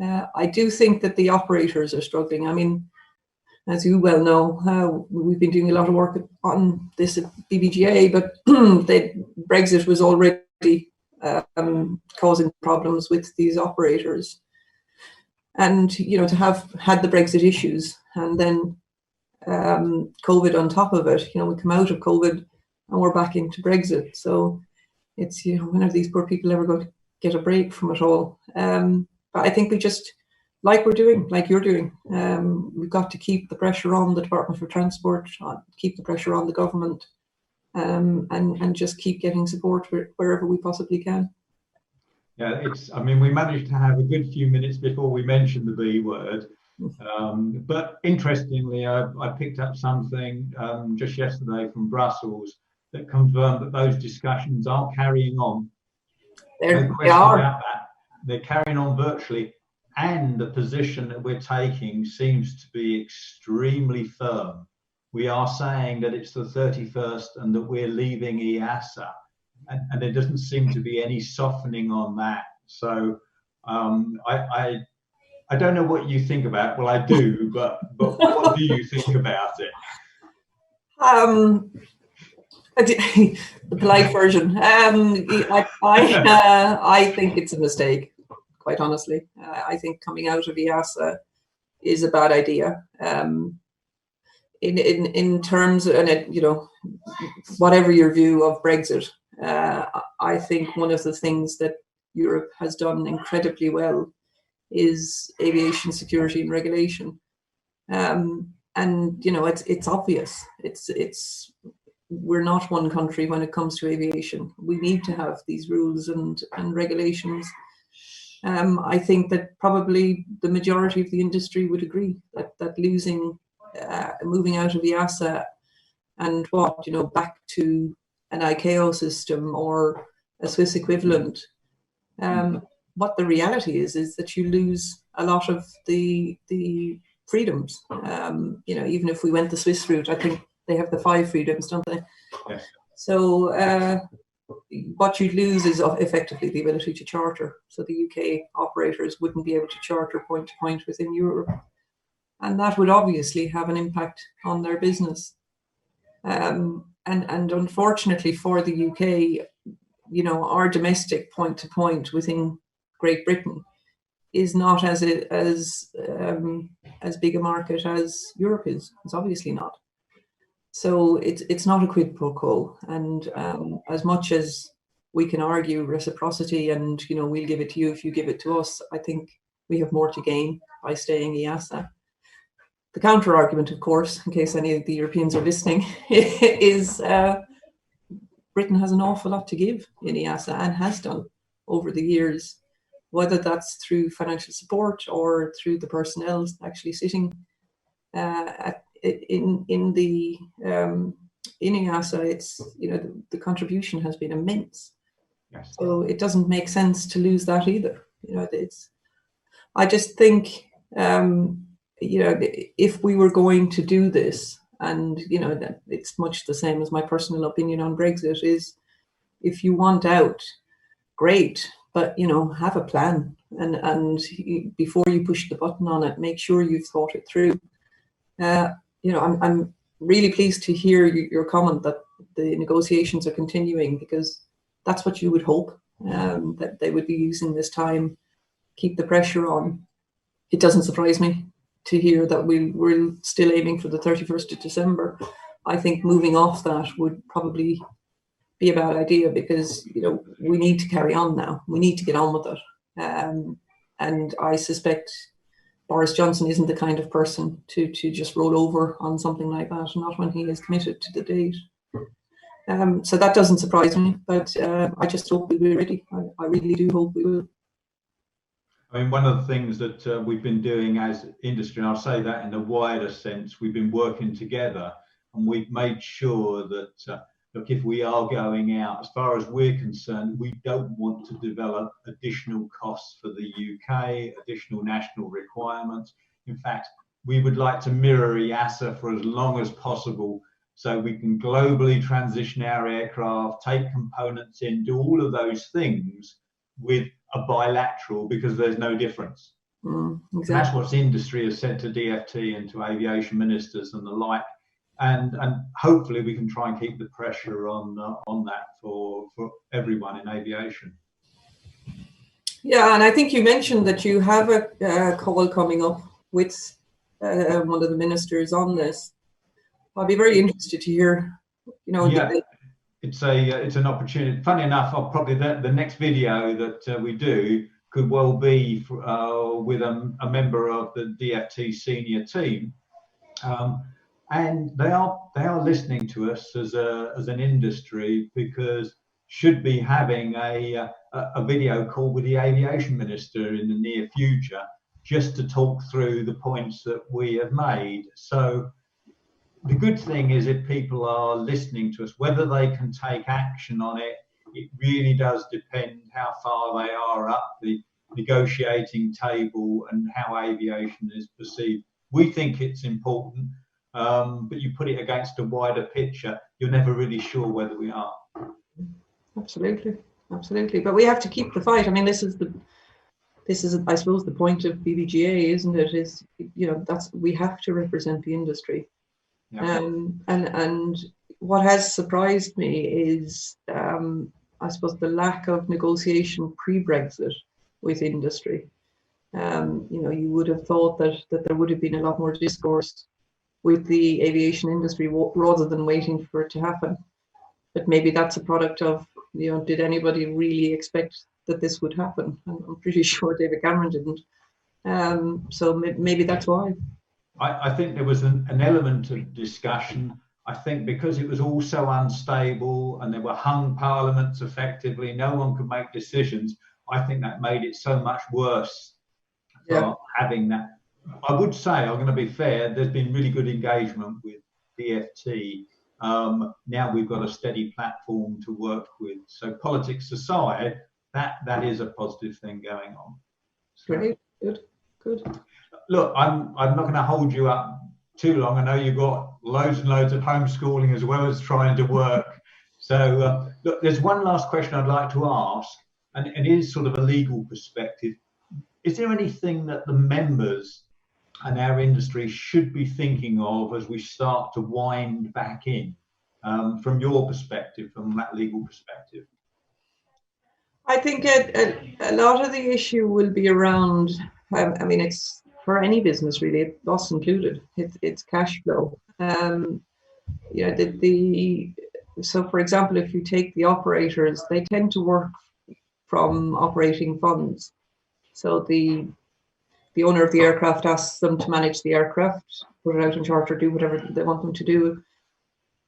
I do think that the operators are struggling. I mean, as you well know, we've been doing a lot of work on this at BBGA, but Brexit was already causing problems with these operators. And, to have had the Brexit issues and then COVID on top of it, we come out of COVID and we're back into Brexit. So it's, when are these poor people ever going to get a break from it all? But I think we just, like you're doing, we've got to keep the pressure on the Department for Transport, keep the pressure on the government, and just keep getting support wherever we possibly can. Yeah, we managed to have a good few minutes before we mentioned the B word. But interestingly, I picked up something just yesterday from Brussels that confirmed that those discussions are carrying on. No question about that. They're carrying on virtually, and the position that we're taking seems to be extremely firm. We are saying that it's the 31st and that we're leaving EASA, and there doesn't seem to be any softening on that. So I don't know what you think about it. Well, I do, but what do you think about it? The polite version. I think it's a mistake, quite honestly. I think coming out of EASA is a bad idea. In terms of, whatever your view of Brexit, I think one of the things that Europe has done incredibly well is aviation security and regulation. And it's obvious. We're not one country when it comes to aviation. We need to have these rules and regulations. I think that probably the majority of the industry would agree that moving out of EASA and back to an ICAO system or a Swiss equivalent, what the reality is that you lose a lot of the freedoms. Even if we went the Swiss route, I think they have the 5 freedoms, don't they? Yes. So what you'd lose is effectively the ability to charter. So the UK operators wouldn't be able to charter point to point within Europe. And that would obviously have an impact on their business. And unfortunately for the UK, our domestic point to point within Great Britain is not as big a market as Europe is. It's obviously not. So it's not a quid pro quo. And as much as we can argue reciprocity and we'll give it to you if you give it to us, I think we have more to gain by staying EASA. The counter argument, of course, in case any of the Europeans are listening, is Britain has an awful lot to give in EASA and has done over the years, whether that's through financial support or through the personnel actually sitting in EASA. It's the contribution has been immense. Yes. So it doesn't make sense to lose that either. I just think if we were going to do this, and that it's much the same as my personal opinion on Brexit, is if you want out, great, but have a plan, and before you push the button on it, make sure you've thought it through. I'm really pleased to hear your comment that the negotiations are continuing, because that's what you would hope, that they would be using this time, keep the pressure on. It doesn't surprise me to hear that we're still aiming for the 31st of December. I think moving off that would probably be a bad idea, because we need to carry on now. We need to get on with it. And I suspect Boris Johnson isn't the kind of person to just roll over on something like that, not when he is committed to the date. So that doesn't surprise me, but I just hope we'll be ready. I really do hope we will. One of the things that we've been doing as industry, and I'll say that in a wider sense, we've been working together, and we've made sure that, look, if we are going out, as far as we're concerned, we don't want to develop additional costs for the UK, additional national requirements. In fact, we would like to mirror EASA for as long as possible, so we can globally transition our aircraft, take components in, do all of those things with a bilateral, because there's no difference. And that's what industry has said to DfT and to aviation ministers and the like. And hopefully we can try and keep the pressure on that for everyone in aviation. Yeah, and I think you mentioned that you have a call coming up with one of the ministers on this. I'd be very interested to hear, Yeah, it's an opportunity. Funny enough, probably the next video that we do could well be with a member of the DfT senior team. And they are listening to us as an industry, because should be having a video call with the aviation minister in the near future, just to talk through the points that we have made. So the good thing is, if people are listening to us, whether they can take action on it, it really does depend how far they are up the negotiating table and how aviation is perceived. We think it's important. But you put it against a wider picture, you're never really sure whether we are. Absolutely. But we have to keep the fight. I mean, this is I suppose the point of BBGA, isn't it? Is we have to represent the industry. Yeah. And what has surprised me is I suppose the lack of negotiation pre-Brexit with industry. You would have thought that there would have been a lot more discourse with the aviation industry rather than waiting for it to happen. But maybe that's a product of, did anybody really expect that this would happen? I'm pretty sure David Cameron didn't. So maybe that's why. I think there was an element of discussion. I think because it was all so unstable and there were hung parliaments effectively, no one could make decisions. I think that made it so much worse for having that. I would say, I'm going to be fair, there's been really good engagement with DfT. Now we've got a steady platform to work with. So politics aside, that is a positive thing going on. So, great, good. Look, I'm not going to hold you up too long. I know you've got loads and loads of homeschooling as well as trying to work. So look, there's one last question I'd like to ask, and it is sort of a legal perspective. Is there anything that the members and our industry should be thinking of as we start to wind back in, from your perspective, from that legal perspective? I think a lot of the issue will be around, it's for any business really, us included, it's cash flow. So for example, if you take the operators, they tend to work from operating funds. So the owner of the aircraft asks them to manage the aircraft, put it out on charter, do whatever they want them to do.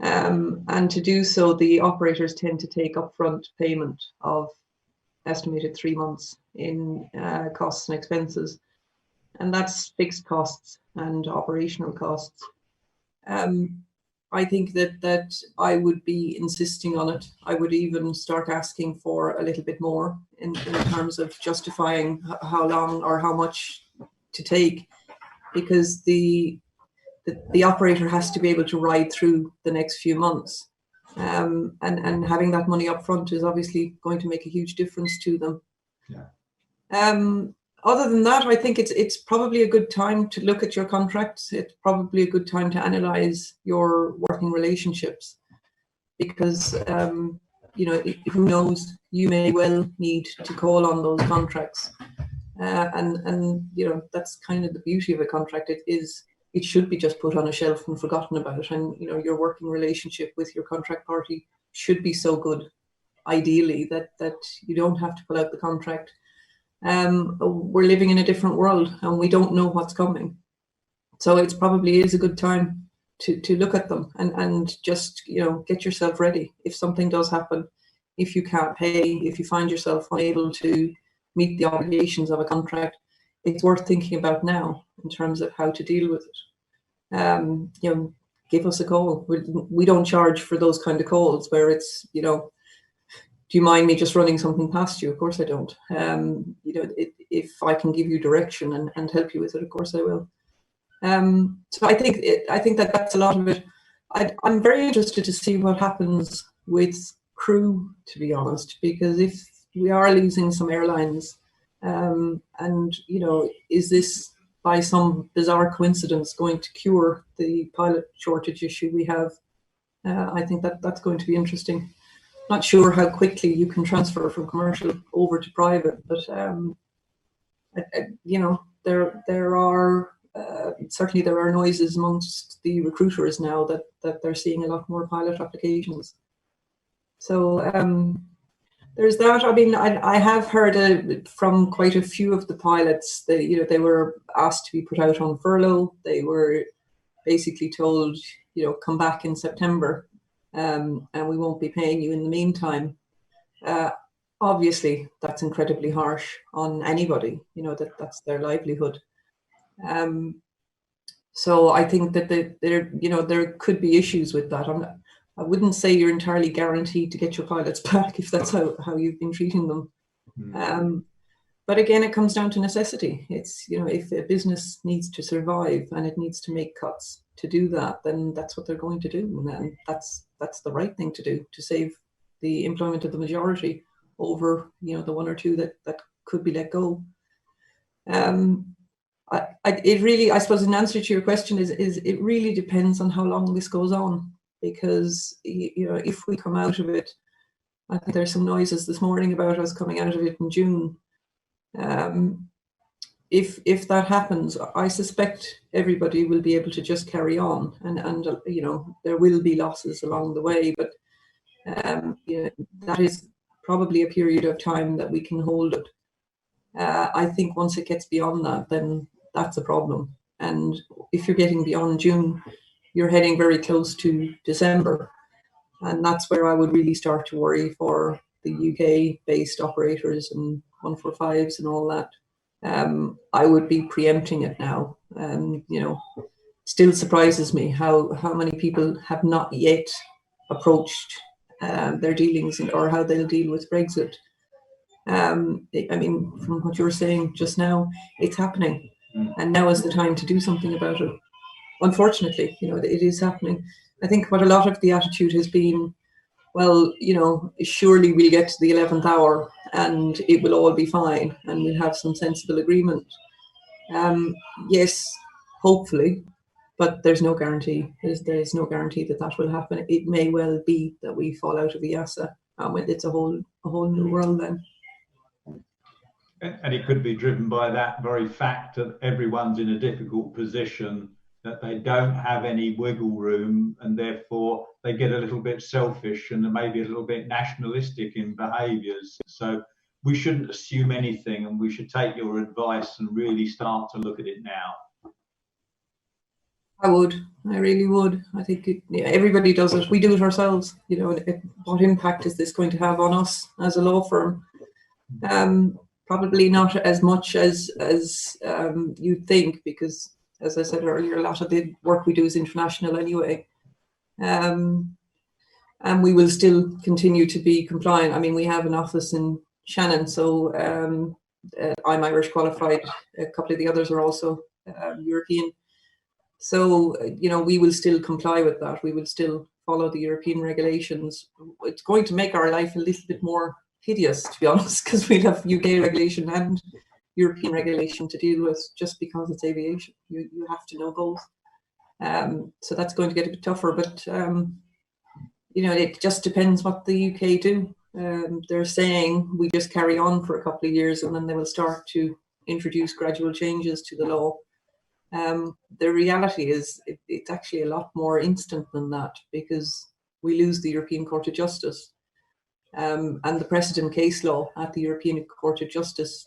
And to do so, the operators tend to take upfront payment of estimated 3 months in costs and expenses. And that's fixed costs and operational costs. I think that I would be insisting on it. I would even start asking for a little bit more in terms of justifying how long or how much to take, because the operator has to be able to ride through the next few months. And having that money up front is obviously going to make a huge difference to them. Yeah. Other than that, I think it's probably a good time to look at your contracts. It's probably a good time to analyze your working relationships, because who knows, you may well need to call on those contracts, and that's kind of the beauty of a contract. It should be just put on a shelf and forgotten about, and your working relationship with your contract party should be so good, ideally, that you don't have to pull out the contract. We're living in a different world and we don't know what's coming, so it probably is a good time to look at them and just get yourself ready if something does happen. If you can't pay, if you find yourself unable to meet the obligations of a contract, it's worth thinking about now in terms of how to deal with it. Give us a call. We don't charge for those kind of calls where it's do you mind me just running something past you? Of course I don't. If I can give you direction and help you with it, of course I will. So I think that's a lot of it. I'm very interested to see what happens with crew, to be honest, because if we are losing some airlines, And, is this by some bizarre coincidence going to cure the pilot shortage issue we have? I think that's going to be interesting. Not sure how quickly you can transfer from commercial over to private, but there are certainly there are noises amongst the recruiters now that they're seeing a lot more pilot applications. So there's that. I mean, I have heard from quite a few of the pilots that they were asked to be put out on furlough. They were basically told, come back in September, and we won't be paying you in the meantime. Obviously, that's incredibly harsh on anybody. That's their livelihood. So I think that there could be issues with that. I wouldn't say you're entirely guaranteed to get your pilots back if that's how you've been treating them. But again, it comes down to necessity. It's, if a business needs to survive and it needs to make cuts to do that, then that's what they're going to do. And that's the right thing to do, to save the employment of the majority over, the one or two that could be let go. I suppose, in answer to your question, is it really depends on how long this goes on. Because, if we come out of it, I think there's some noises this morning about us coming out of it in June. If that happens, I suspect everybody will be able to just carry on, and there will be losses along the way, but that is probably a period of time that we can hold it. I think once it gets beyond that, then that's a problem. And if you're getting beyond June, you're heading very close to December. And that's where I would really start to worry for the UK-based operators and 145s and all that. I would be preempting it now. Still surprises me how many people have not yet approached their dealings or how they'll deal with Brexit. I mean, from what you were saying just now, it's happening. And now is the time to do something about it. Unfortunately, it is happening. I think what a lot of the attitude has been, well, surely we'll get to the 11th hour and it will all be fine and we'll have some sensible agreement. Yes, hopefully, but there's no guarantee. There's no guarantee that will happen. It may well be that we fall out of the EASA. It's a whole new world then. And it could be driven by that very fact that everyone's in a difficult position, that they don't have any wiggle room, and therefore they get a little bit selfish and maybe a little bit nationalistic in behaviours. So we shouldn't assume anything, and we should take your advice and really start to look at it now. I really would. I think everybody does it. We do it ourselves. What impact is this going to have on us as a law firm? Probably not as much as you'd think, because, as I said earlier, a lot of the work we do is international anyway. And we will still continue to be compliant. I mean, we have an office in Shannon, so I'm Irish qualified. A couple of the others are also European. So, we will still comply with that. We will still follow the European regulations. It's going to make our life a little bit more hideous, to be honest, because we'll have UK regulation and European regulation to deal with just because it's aviation. You have to know both. So that's going to get a bit tougher, but it just depends what the UK do. They're saying we just carry on for a couple of years and then they will start to introduce gradual changes to the law. The reality is it's actually a lot more instant than that, because we lose the European Court of Justice. And the precedent case law at the European Court of Justice,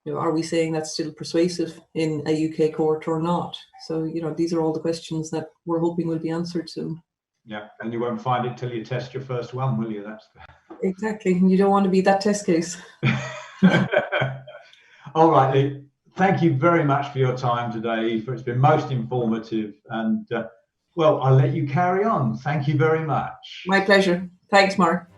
are we saying that's still persuasive in a UK court or not? So, these are all the questions that we're hoping will be answered soon. Yeah, and you won't find it till you test your first one, will you? That's exactly. You don't want to be that test case. All right, Lee. Thank you very much for your time today, Aoife. It's been most informative, and I'll let you carry on. Thank you very much. My pleasure. Thanks, Mark.